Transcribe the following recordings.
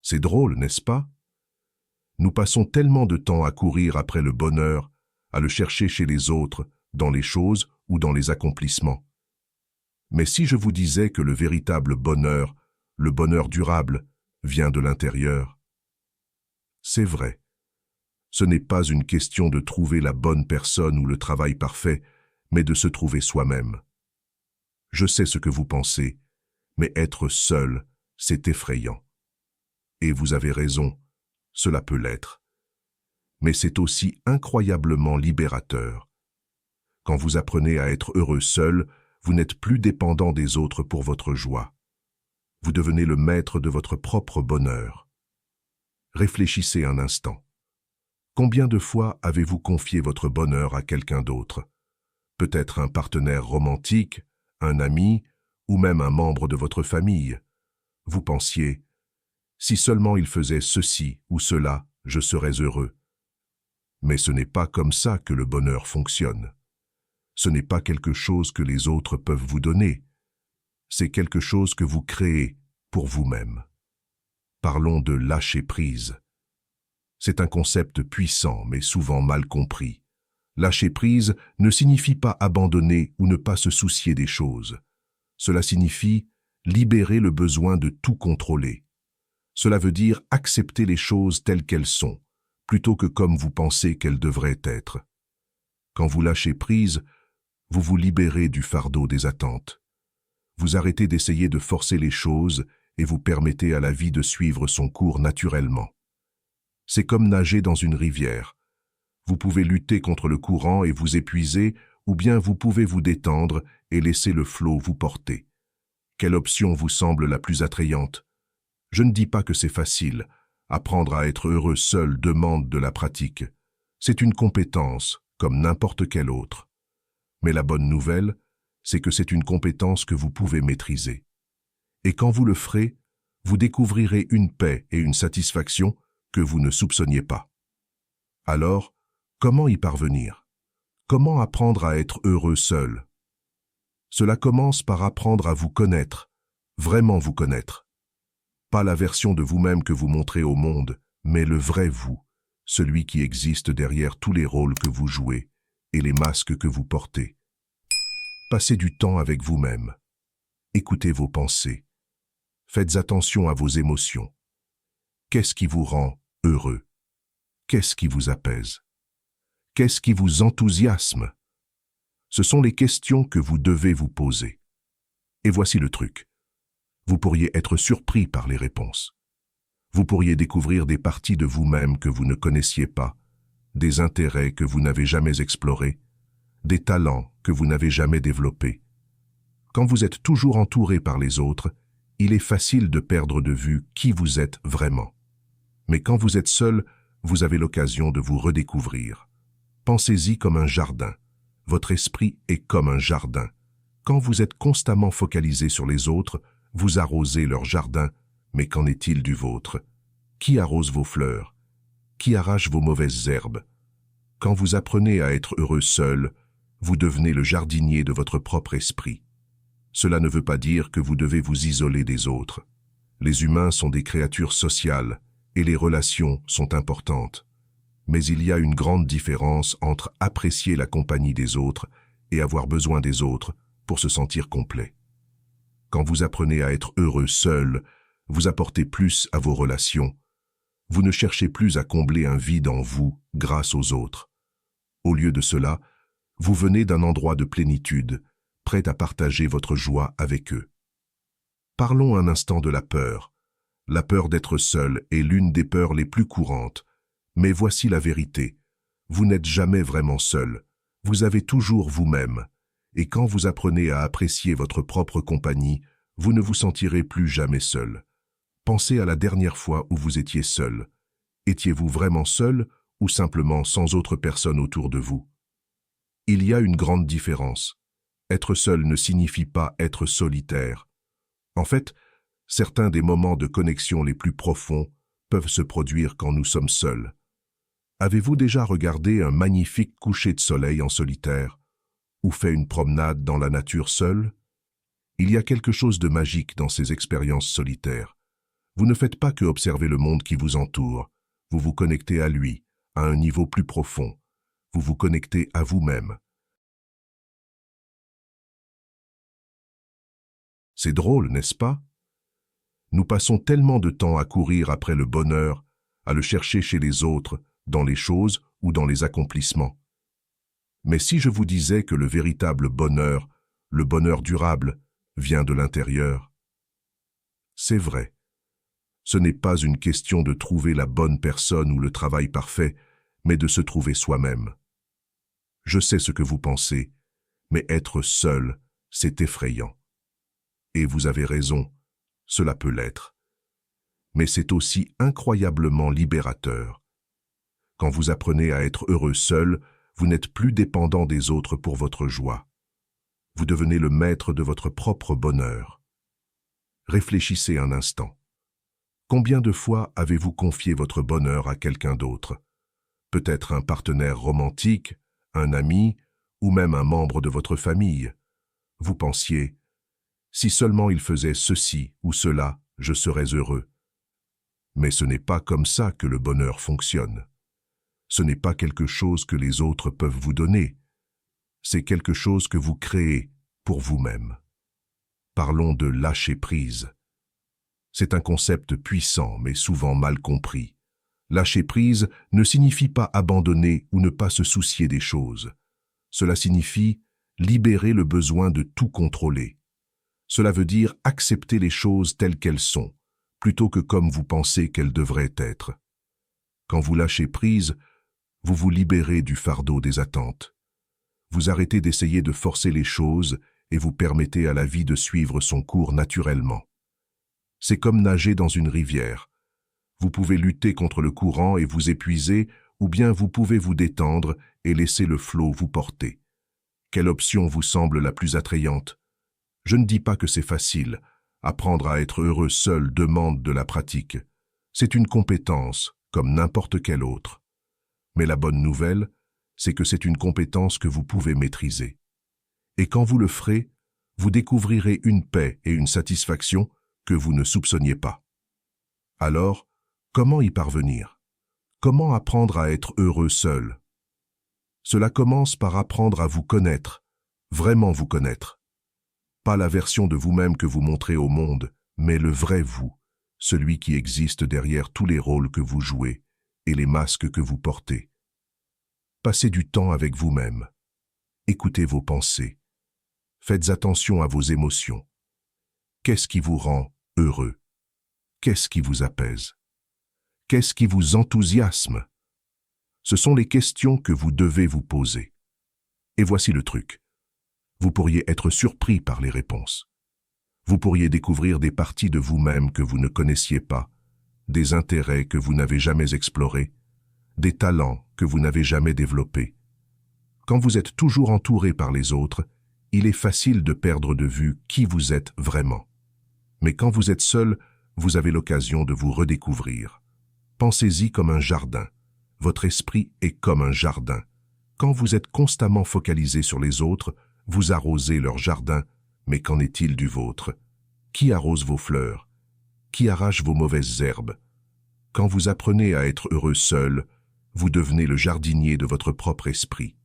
C'est drôle, n'est-ce pas? Nous passons tellement de temps à courir après le bonheur, à le chercher chez les autres, dans les choses ou dans les accomplissements. Mais si je vous disais que le véritable bonheur, le bonheur durable, vient de l'intérieur? C'est vrai. Ce n'est pas une question de trouver la bonne personne ou le travail parfait, mais de se trouver soi-même. Je sais ce que vous pensez, mais être seul, c'est effrayant. Et vous avez raison, cela peut l'être. Mais c'est aussi incroyablement libérateur. Quand vous apprenez à être heureux seul, vous n'êtes plus dépendant des autres pour votre joie. Vous devenez le maître de votre propre bonheur. Réfléchissez un instant. Combien de fois avez-vous confié votre bonheur à quelqu'un d'autre? Peut-être un partenaire romantique, un ami, ou même un membre de votre famille. Vous pensiez, si seulement il faisait ceci ou cela, je serais heureux. Mais ce n'est pas comme ça que le bonheur fonctionne. Ce n'est pas quelque chose que les autres peuvent vous donner. C'est quelque chose que vous créez pour vous-même. Parlons de lâcher prise. C'est un concept puissant, mais souvent mal compris. Lâcher prise ne signifie pas abandonner ou ne pas se soucier des choses. Cela signifie libérer le besoin de tout contrôler. Cela veut dire accepter les choses telles qu'elles sont, plutôt que comme vous pensez qu'elles devraient être. Quand vous lâchez prise, vous vous libérez du fardeau des attentes. Vous arrêtez d'essayer de forcer les choses et vous permettez à la vie de suivre son cours naturellement. C'est comme nager dans une rivière. Vous pouvez lutter contre le courant et vous épuiser, ou bien vous pouvez vous détendre et laisser le flot vous porter. Quelle option vous semble la plus attrayante? Je ne dis pas que c'est facile. Apprendre à être heureux seul demande de la pratique. C'est une compétence, comme n'importe quelle autre. Mais la bonne nouvelle, c'est que c'est une compétence que vous pouvez maîtriser. Et quand vous le ferez, vous découvrirez une paix et une satisfaction que vous ne soupçonniez pas. Alors, comment y parvenir? Comment apprendre à être heureux seul? Cela commence par apprendre à vous connaître, vraiment vous connaître. Pas la version de vous-même que vous montrez au monde, mais le vrai vous, celui qui existe derrière tous les rôles que vous jouez et les masques que vous portez. Passez du temps avec vous-même. Écoutez vos pensées. Faites attention à vos émotions. Qu'est-ce qui vous rend heureux? Qu'est-ce qui vous apaise? Qu'est-ce qui vous enthousiasme? Ce sont les questions que vous devez vous poser. Et voici le truc. Vous pourriez être surpris par les réponses. Vous pourriez découvrir des parties de vous-même que vous ne connaissiez pas, des intérêts que vous n'avez jamais explorés, des talents que vous n'avez jamais développés. Quand vous êtes toujours entouré par les autres, il est facile de perdre de vue qui vous êtes vraiment. Mais quand vous êtes seul, vous avez l'occasion de vous redécouvrir. Pensez-y comme un jardin. Votre esprit est comme un jardin. Quand vous êtes constamment focalisé sur les autres, vous arrosez leur jardin, mais qu'en est-il du vôtre? Qui arrose vos fleurs? Qui arrache vos mauvaises herbes? Quand vous apprenez à être heureux seul, vous devenez le jardinier de votre propre esprit. Cela ne veut pas dire que vous devez vous isoler des autres. Les humains sont des créatures sociales et les relations sont importantes. Mais il y a une grande différence entre apprécier la compagnie des autres et avoir besoin des autres pour se sentir complet. Quand vous apprenez à être heureux seul, vous apportez plus à vos relations. Vous ne cherchez plus à combler un vide en vous grâce aux autres. Au lieu de cela, vous venez d'un endroit de plénitude, prêt à partager votre joie avec eux. Parlons un instant de la peur. La peur d'être seul est l'une des peurs les plus courantes. Mais voici la vérité. Vous n'êtes jamais vraiment seul. Vous avez toujours vous-même. Et quand vous apprenez à apprécier votre propre compagnie, vous ne vous sentirez plus jamais seul. Pensez à la dernière fois où vous étiez seul. Étiez-vous vraiment seul ou simplement sans autre personne autour de vous? Il y a une grande différence. Être seul ne signifie pas être solitaire. En fait, certains des moments de connexion les plus profonds peuvent se produire quand nous sommes seuls. Avez-vous déjà regardé un magnifique coucher de soleil en solitaire ou fait une promenade dans la nature seule? Il y a quelque chose de magique dans ces expériences solitaires. Vous ne faites pas que observer le monde qui vous entoure, vous vous connectez à lui, à un niveau plus profond. Vous vous connectez à vous-même. C'est drôle, n'est-ce pas? Nous passons tellement de temps à courir après le bonheur, à le chercher chez les autres, dans les choses ou dans les accomplissements. Mais si je vous disais que le véritable bonheur, le bonheur durable, vient de l'intérieur? C'est vrai. Ce n'est pas une question de trouver la bonne personne ou le travail parfait, mais de se trouver soi-même. Je sais ce que vous pensez, mais être seul, c'est effrayant. Et vous avez raison, cela peut l'être. Mais c'est aussi incroyablement libérateur. Quand vous apprenez à être heureux seul, vous n'êtes plus dépendant des autres pour votre joie. Vous devenez le maître de votre propre bonheur. Réfléchissez un instant. Combien de fois avez-vous confié votre bonheur à quelqu'un d'autre? Peut-être un partenaire romantique, un ami, ou même un membre de votre famille. Vous pensiez, si seulement il faisait ceci ou cela, je serais heureux. Mais ce n'est pas comme ça que le bonheur fonctionne. Ce n'est pas quelque chose que les autres peuvent vous donner. C'est quelque chose que vous créez pour vous-même. Parlons de lâcher prise. C'est un concept puissant mais souvent mal compris. Lâcher prise ne signifie pas abandonner ou ne pas se soucier des choses. Cela signifie libérer le besoin de tout contrôler. Cela veut dire accepter les choses telles qu'elles sont, plutôt que comme vous pensez qu'elles devraient être. Quand vous lâchez prise, vous vous libérez du fardeau des attentes. Vous arrêtez d'essayer de forcer les choses et vous permettez à la vie de suivre son cours naturellement. C'est comme nager dans une rivière. Vous pouvez lutter contre le courant et vous épuiser, ou bien vous pouvez vous détendre et laisser le flot vous porter. Quelle option vous semble la plus attrayante? Je ne dis pas que c'est facile. Apprendre à être heureux seul demande de la pratique. C'est une compétence, comme n'importe quelle autre. Mais la bonne nouvelle, c'est que c'est une compétence que vous pouvez maîtriser. Et quand vous le ferez, vous découvrirez une paix et une satisfaction que vous ne soupçonniez pas. Alors, comment y parvenir? Comment apprendre à être heureux seul? Cela commence par apprendre à vous connaître, vraiment vous connaître. Pas la version de vous-même que vous montrez au monde, mais le vrai vous, celui qui existe derrière tous les rôles que vous jouez et les masques que vous portez. Passez du temps avec vous-même. Écoutez vos pensées. Faites attention à vos émotions. Qu'est-ce qui vous rend heureux? Qu'est-ce qui vous apaise? Qu'est-ce qui vous enthousiasme? Ce sont les questions que vous devez vous poser. Et voici le truc. Vous pourriez être surpris par les réponses. Vous pourriez découvrir des parties de vous-même que vous ne connaissiez pas, des intérêts que vous n'avez jamais explorés, des talents que vous n'avez jamais développés. Quand vous êtes toujours entouré par les autres, il est facile de perdre de vue qui vous êtes vraiment. Mais quand vous êtes seul, vous avez l'occasion de vous redécouvrir. Pensez-y comme un jardin. Votre esprit est comme un jardin. Quand vous êtes constamment focalisé sur les autres, vous arrosez leur jardin, mais qu'en est-il du vôtre? Qui arrose vos fleurs? Qui arrache vos mauvaises herbes? Quand vous apprenez à être heureux seul, vous devenez le jardinier de votre propre esprit.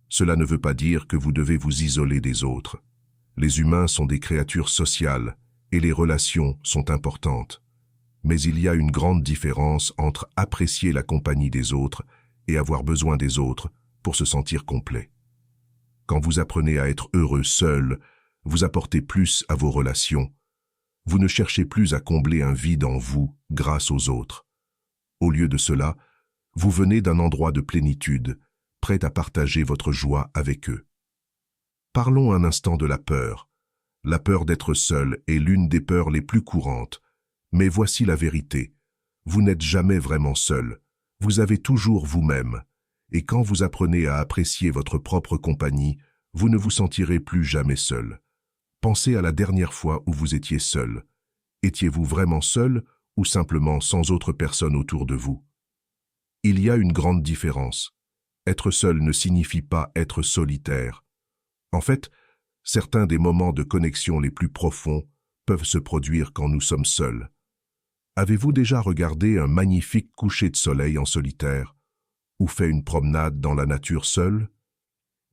Cela ne veut pas dire que vous devez vous isoler des autres. Les humains sont des créatures sociales et les relations sont importantes. Mais il y a une grande différence entre apprécier la compagnie des autres et avoir besoin des autres pour se sentir complet. Quand vous apprenez à être heureux seul, vous apportez plus à vos relations. Vous ne cherchez plus à combler un vide en vous grâce aux autres. Au lieu de cela, vous venez d'un endroit de plénitude, prêt à partager votre joie avec eux. Parlons un instant de la peur. La peur d'être seul est l'une des peurs les plus courantes. Mais voici la vérité. Vous n'êtes jamais vraiment seul. Vous avez toujours vous-même. Et quand vous apprenez à apprécier votre propre compagnie, vous ne vous sentirez plus jamais seul. Pensez à la dernière fois où vous étiez seul. Étiez-vous vraiment seul ou simplement sans autre personne autour de vous? Il y a une grande différence. Être seul ne signifie pas être solitaire. En fait, certains des moments de connexion les plus profonds peuvent se produire quand nous sommes seuls. Avez-vous déjà regardé un magnifique coucher de soleil en solitaire ou fait une promenade dans la nature seule?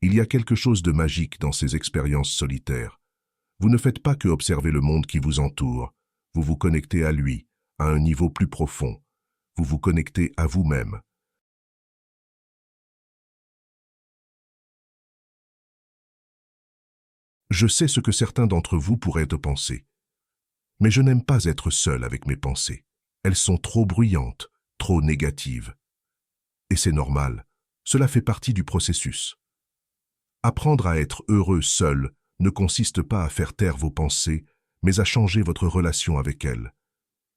Il y a quelque chose de magique dans ces expériences solitaires. Vous ne faites pas que observer le monde qui vous entoure, vous vous connectez à lui, à un niveau plus profond. Vous vous connectez à vous-même. Je sais ce que certains d'entre vous pourraient penser, mais je n'aime pas être seul avec mes pensées. Elles sont trop bruyantes, trop négatives. Et c'est normal, cela fait partie du processus. Apprendre à être heureux seul ne consiste pas à faire taire vos pensées, mais à changer votre relation avec elles.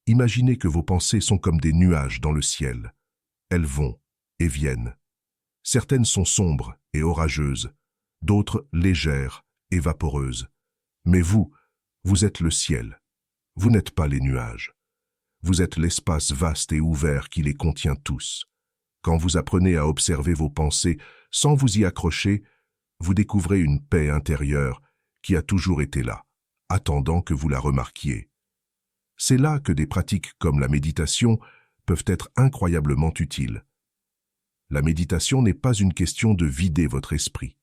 Imaginez que vos pensées sont comme des nuages dans le ciel. Elles vont et viennent. Certaines sont sombres et orageuses, d'autres légères et vaporeuses. Mais vous êtes le ciel. Vous n'êtes pas les nuages. Vous êtes l'espace vaste et ouvert qui les contient tous. Quand vous apprenez à observer vos pensées sans vous y accrocher, vous découvrez une paix intérieure qui a toujours été là, attendant que vous la remarquiez. C'est là que des pratiques comme la méditation peuvent être incroyablement utiles. La méditation n'est pas une question de vider votre esprit.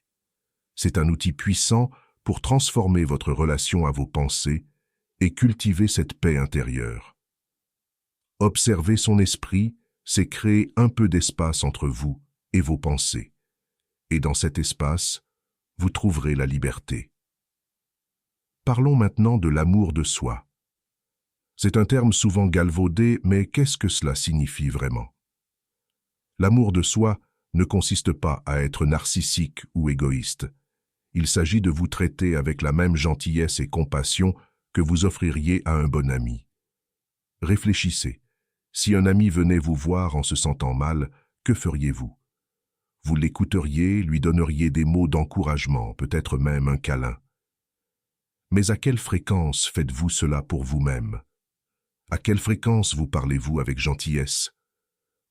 C'est un outil puissant pour transformer votre relation à vos pensées et cultiver cette paix intérieure. Observer son esprit, c'est créer un peu d'espace entre vous et vos pensées. Et dans cet espace, vous trouverez la liberté. Parlons maintenant de l'amour de soi. C'est un terme souvent galvaudé, mais qu'est-ce que cela signifie vraiment? L'amour de soi ne consiste pas à être narcissique ou égoïste. Il s'agit de vous traiter avec la même gentillesse et compassion que vous offririez à un bon ami. Réfléchissez. Si un ami venait vous voir en se sentant mal, que feriez-vous? Vous l'écouteriez, lui donneriez des mots d'encouragement, peut-être même un câlin. Mais à quelle fréquence faites-vous cela pour vous-même? À quelle fréquence vous parlez-vous avec gentillesse?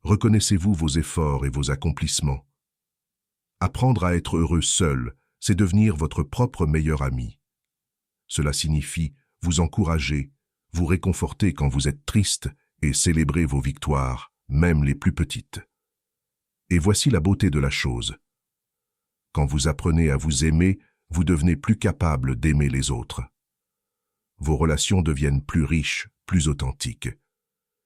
Reconnaissez-vous vos efforts et vos accomplissements? Apprendre à être heureux seul, c'est devenir votre propre meilleur ami. Cela signifie vous encourager, vous réconforter quand vous êtes triste et célébrer vos victoires, même les plus petites. Et voici la beauté de la chose. Quand vous apprenez à vous aimer, vous devenez plus capable d'aimer les autres. Vos relations deviennent plus riches, plus authentiques.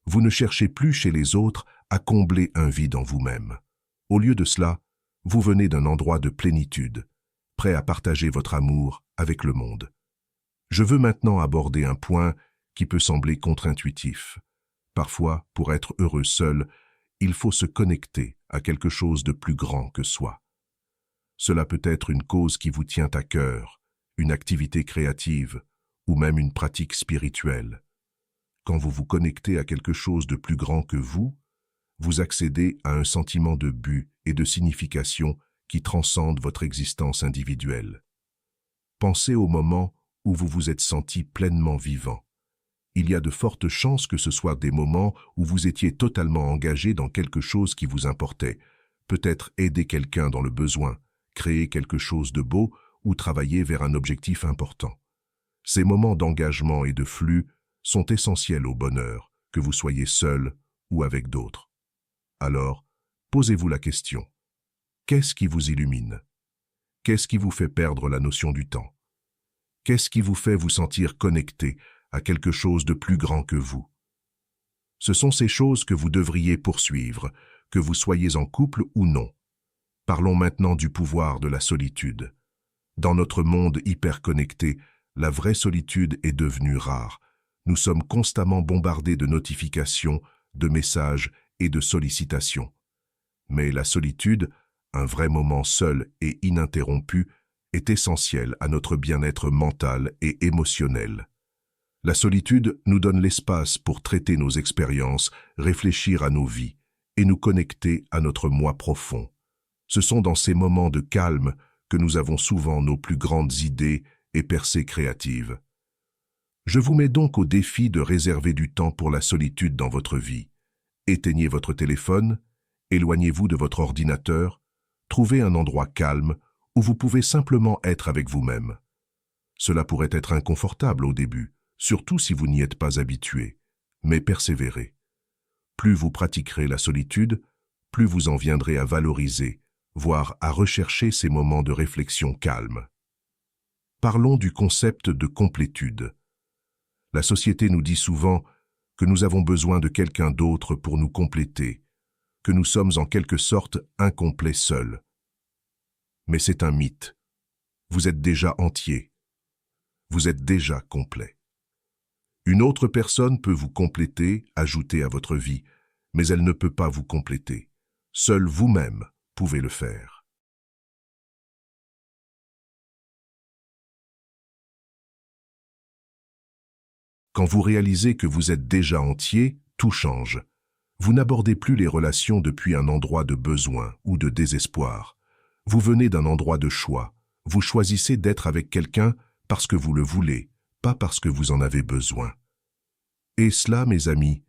Vous ne cherchez plus chez les autres à combler un vide en vous-même. Au lieu de cela, vous venez d'un endroit de plénitude, prêt à partager votre amour avec le monde. Je veux maintenant aborder un point qui peut sembler contre-intuitif. Parfois, pour être heureux seul, il faut se connecter à quelque chose de plus grand que soi. Cela peut être une cause qui vous tient à cœur, une activité créative ou même une pratique spirituelle. Quand vous vous connectez à quelque chose de plus grand que vous accédez à un sentiment de but et de signification qui transcende votre existence individuelle. Pensez au moment où vous vous êtes senti pleinement vivant. Il y a de fortes chances que ce soit des moments où vous étiez totalement engagé dans quelque chose qui vous importait, peut-être aider quelqu'un dans le besoin, créer quelque chose de beau ou travailler vers un objectif important. Ces moments d'engagement et de flux sont essentiels au bonheur, que vous soyez seul ou avec d'autres. Alors, posez-vous la question. Qu'est-ce qui vous illumine? Qu'est-ce qui vous fait perdre la notion du temps? Qu'est-ce qui vous fait vous sentir connecté à quelque chose de plus grand que vous? Ce sont ces choses que vous devriez poursuivre, que vous soyez en couple ou non. Parlons maintenant du pouvoir de la solitude. Dans notre monde hyper connecté, la vraie solitude est devenue rare. Nous sommes constamment bombardés de notifications, de messages et de sollicitations. Mais la solitude, un vrai moment seul et ininterrompu, est essentiel à notre bien-être mental et émotionnel. La solitude nous donne l'espace pour traiter nos expériences, réfléchir à nos vies et nous connecter à notre moi profond. Ce sont dans ces moments de calme que nous avons souvent nos plus grandes idées et percées créatives. Je vous mets donc au défi de réserver du temps pour la solitude dans votre vie. Éteignez votre téléphone, éloignez-vous de votre ordinateur, trouvez un endroit calme où vous pouvez simplement être avec vous-même. Cela pourrait être inconfortable au début, surtout si vous n'y êtes pas habitué. mais persévérez. Plus vous pratiquerez la solitude, plus vous en viendrez à valoriser, voire à rechercher ces moments de réflexion calme. Parlons du concept de complétude. La société nous dit souvent que nous avons besoin de quelqu'un d'autre pour nous compléter, que nous sommes en quelque sorte incomplets seuls. Mais c'est un mythe. Vous êtes déjà entier. Vous êtes déjà complet. Une autre personne peut vous compléter, ajouter à votre vie, mais elle ne peut pas vous compléter. Seul vous-même pouvez le faire. Quand vous réalisez que vous êtes déjà entier, tout change. Vous n'abordez plus les relations depuis un endroit de besoin ou de désespoir. Vous venez d'un endroit de choix. Vous choisissez d'être avec quelqu'un parce que vous le voulez, pas parce que vous en avez besoin. Et cela, mes amis,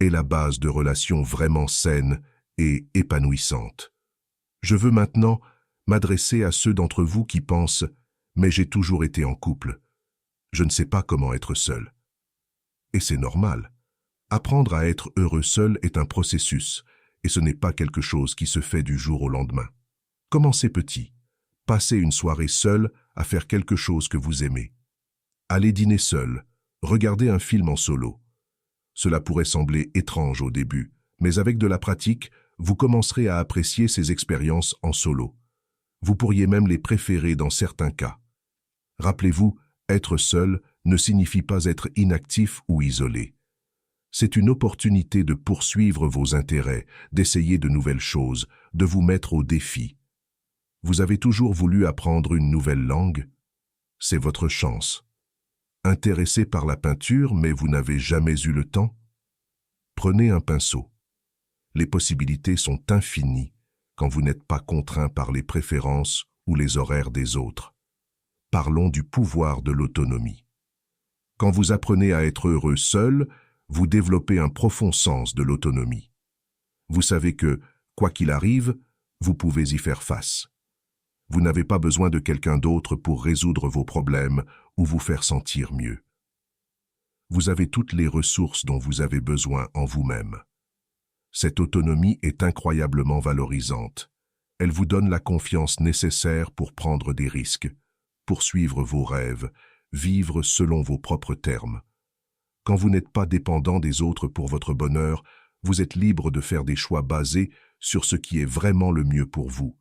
est la base de relations vraiment saines et épanouissantes. Je veux maintenant m'adresser à ceux d'entre vous qui pensent « mais j'ai toujours été en couple. Je ne sais pas comment être seul ». Et c'est normal. Apprendre à être heureux seul est un processus, et ce n'est pas quelque chose qui se fait du jour au lendemain. Commencez petit. Passez une soirée seul à faire quelque chose que vous aimez. Allez dîner seul. Regardez un film en solo. Cela pourrait sembler étrange au début, mais avec de la pratique, vous commencerez à apprécier ces expériences en solo. Vous pourriez même les préférer dans certains cas. Rappelez-vous, être seul ne signifie pas être inactif ou isolé. C'est une opportunité de poursuivre vos intérêts, d'essayer de nouvelles choses, de vous mettre au défi. Vous avez toujours voulu apprendre une nouvelle langue? C'est votre chance. Intéressé par la peinture, mais vous n'avez jamais eu le temps? Prenez un pinceau. Les possibilités sont infinies quand vous n'êtes pas contraint par les préférences ou les horaires des autres. Parlons du pouvoir de l'autonomie. Quand vous apprenez à être heureux seul, vous développez un profond sens de l'autonomie. Vous savez que, quoi qu'il arrive, vous pouvez y faire face. Vous n'avez pas besoin de quelqu'un d'autre pour résoudre vos problèmes ou vous faire sentir mieux. Vous avez toutes les ressources dont vous avez besoin en vous-même. Cette autonomie est incroyablement valorisante. Elle vous donne la confiance nécessaire pour prendre des risques, poursuivre vos rêves, vivre selon vos propres termes. Quand vous n'êtes pas dépendant des autres pour votre bonheur, vous êtes libre de faire des choix basés sur ce qui est vraiment le mieux pour vous,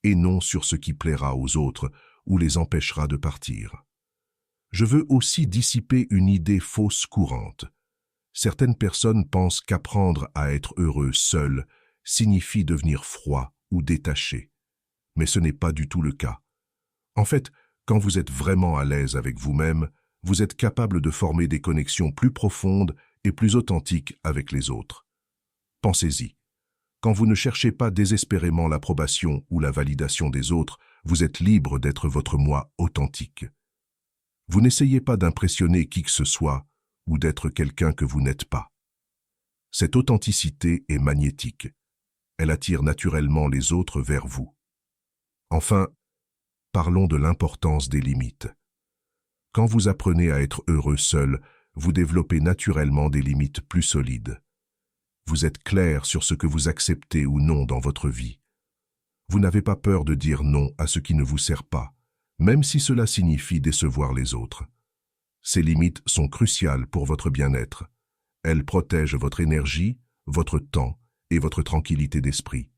et non sur ce qui plaira aux autres ou les empêchera de partir. Je veux aussi dissiper une idée fausse courante. Certaines personnes pensent qu'apprendre à être heureux seul signifie devenir froid ou détaché. Mais ce n'est pas du tout le cas. En fait, quand vous êtes vraiment à l'aise avec vous-même, vous êtes capable de former des connexions plus profondes et plus authentiques avec les autres. Pensez-y. Quand vous ne cherchez pas désespérément l'approbation ou la validation des autres, vous êtes libre d'être votre moi authentique. Vous n'essayez pas d'impressionner qui que ce soit ou d'être quelqu'un que vous n'êtes pas. Cette authenticité est magnétique. Elle attire naturellement les autres vers vous. Enfin, parlons de l'importance des limites. Quand vous apprenez à être heureux seul, vous développez naturellement des limites plus solides. Vous êtes clair sur ce que vous acceptez ou non dans votre vie. Vous n'avez pas peur de dire non à ce qui ne vous sert pas, même si cela signifie décevoir les autres. Ces limites sont cruciales pour votre bien-être. Elles protègent votre énergie, votre temps et votre tranquillité d'esprit.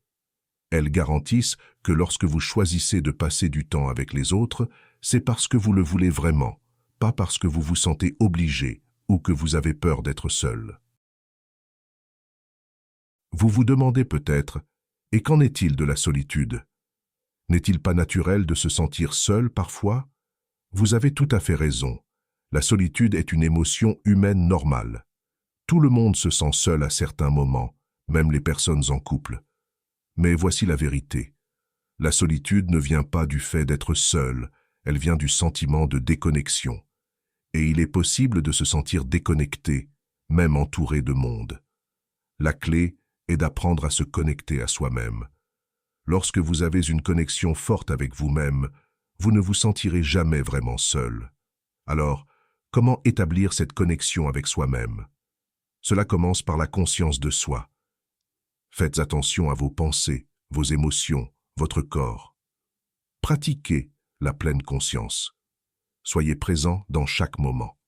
Elles garantissent que lorsque vous choisissez de passer du temps avec les autres, c'est parce que vous le voulez vraiment, pas parce que vous vous sentez obligé ou que vous avez peur d'être seul. Vous vous demandez peut-être, et qu'en est-il de la solitude? N'est-il pas naturel de se sentir seul parfois? Vous avez tout à fait raison. La solitude est une émotion humaine normale. Tout le monde se sent seul à certains moments, même les personnes en couple. Mais voici la vérité. La solitude ne vient pas du fait d'être seul, elle vient du sentiment de déconnexion. Et il est possible de se sentir déconnecté, même entouré de monde. La clé est d'apprendre à se connecter à soi-même. Lorsque vous avez une connexion forte avec vous-même, vous ne vous sentirez jamais vraiment seul. Alors, comment établir cette connexion avec soi-même? Cela commence par la conscience de soi. Faites attention à vos pensées, vos émotions, votre corps. Pratiquez la pleine conscience. Soyez présent dans chaque moment.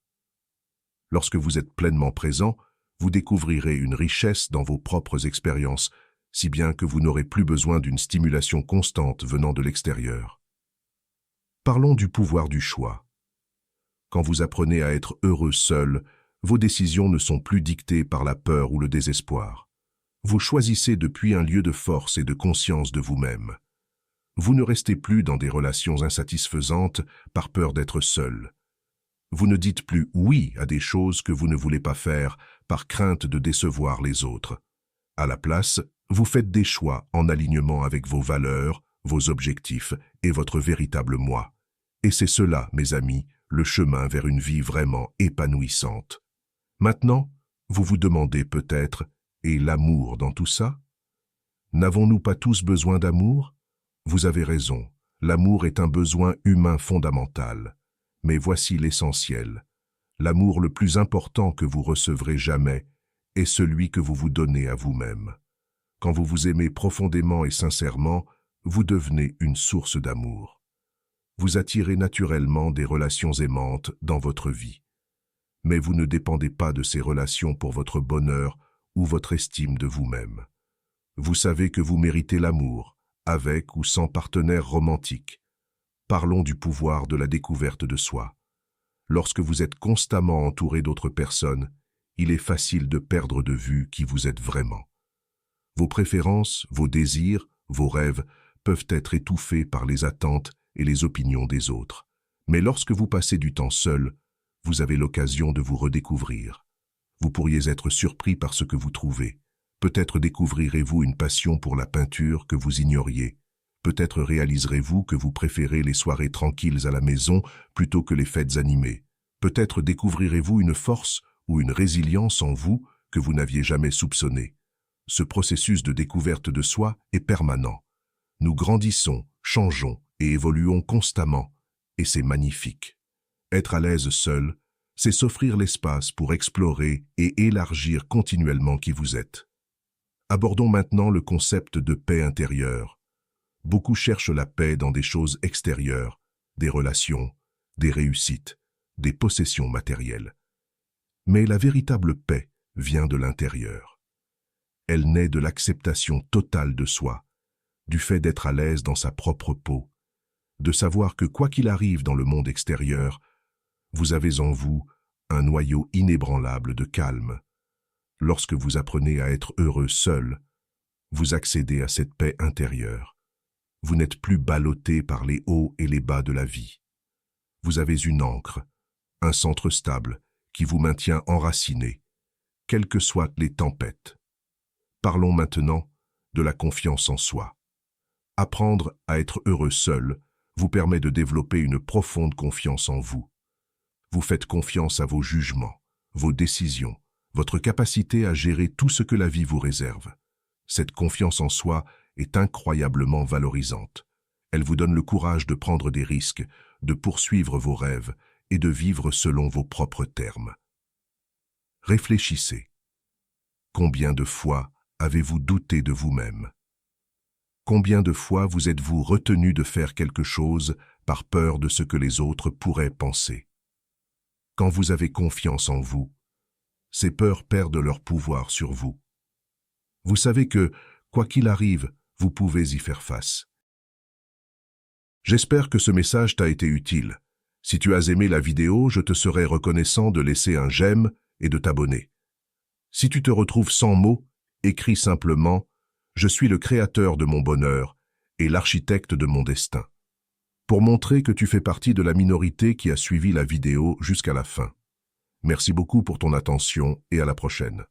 Lorsque vous êtes pleinement présent, vous découvrirez une richesse dans vos propres expériences, si bien que vous n'aurez plus besoin d'une stimulation constante venant de l'extérieur. Parlons du pouvoir du choix. Quand vous apprenez à être heureux seul, vos décisions ne sont plus dictées par la peur ou le désespoir. Vous choisissez depuis un lieu de force et de conscience de vous-même. Vous ne restez plus dans des relations insatisfaisantes par peur d'être seul. Vous ne dites plus oui à des choses que vous ne voulez pas faire par crainte de décevoir les autres. À la place, vous faites des choix en alignement avec vos valeurs, vos objectifs et votre véritable moi. Et c'est cela, mes amis, le chemin vers une vie vraiment épanouissante. Maintenant, vous vous demandez peut-être, et l'amour dans tout ça? N'avons-nous pas tous besoin d'amour? Vous avez raison, l'amour est un besoin humain fondamental. Mais voici l'essentiel. L'amour le plus important que vous recevrez jamais est celui que vous vous donnez à vous-même. Quand vous vous aimez profondément et sincèrement, vous devenez une source d'amour. Vous attirez naturellement des relations aimantes dans votre vie. Mais vous ne dépendez pas de ces relations pour votre bonheur ou votre estime de vous-même. Vous savez que vous méritez l'amour, avec ou sans partenaire romantique. Parlons du pouvoir de la découverte de soi. Lorsque vous êtes constamment entouré d'autres personnes, il est facile de perdre de vue qui vous êtes vraiment. Vos préférences, vos désirs, vos rêves peuvent être étouffés par les attentes et les opinions des autres. Mais lorsque vous passez du temps seul, vous avez l'occasion de vous redécouvrir. Vous pourriez être surpris par ce que vous trouvez. Peut-être découvrirez-vous une passion pour la peinture que vous ignoriez. Peut-être réaliserez-vous que vous préférez les soirées tranquilles à la maison plutôt que les fêtes animées. Peut-être découvrirez-vous une force ou une résilience en vous que vous n'aviez jamais soupçonnée. Ce processus de découverte de soi est permanent. Nous grandissons, changeons et évoluons constamment, et c'est magnifique. Être à l'aise seul, c'est s'offrir l'espace pour explorer et élargir continuellement qui vous êtes. Abordons maintenant le concept de paix intérieure. Beaucoup cherchent la paix dans des choses extérieures, des relations, des réussites, des possessions matérielles. Mais la véritable paix vient de l'intérieur. Elle naît de l'acceptation totale de soi, du fait d'être à l'aise dans sa propre peau, de savoir que quoi qu'il arrive dans le monde extérieur, vous avez en vous un noyau inébranlable de calme. Lorsque vous apprenez à être heureux seul, vous accédez à cette paix intérieure. Vous n'êtes plus ballotté par les hauts et les bas de la vie. Vous avez une ancre, un centre stable qui vous maintient enraciné, quelles que soient les tempêtes. Parlons maintenant de la confiance en soi. Apprendre à être heureux seul vous permet de développer une profonde confiance en vous. Vous faites confiance à vos jugements, vos décisions, votre capacité à gérer tout ce que la vie vous réserve. Cette confiance en soi est incroyablement valorisante. Elle vous donne le courage de prendre des risques, de poursuivre vos rêves et de vivre selon vos propres termes. Réfléchissez. Combien de fois avez-vous douté de vous-même? Combien de fois vous êtes-vous retenu de faire quelque chose par peur de ce que les autres pourraient penser? Quand vous avez confiance en vous, ces peurs perdent leur pouvoir sur vous. Vous savez que, quoi qu'il arrive, vous pouvez y faire face. J'espère que ce message t'a été utile. Si tu as aimé la vidéo, je te serai reconnaissant de laisser un j'aime et de t'abonner. Si tu te retrouves sans mots, écris simplement « Je suis le créateur de mon bonheur et l'architecte de mon destin » pour montrer que tu fais partie de la minorité qui a suivi la vidéo jusqu'à la fin. Merci beaucoup pour ton attention et à la prochaine.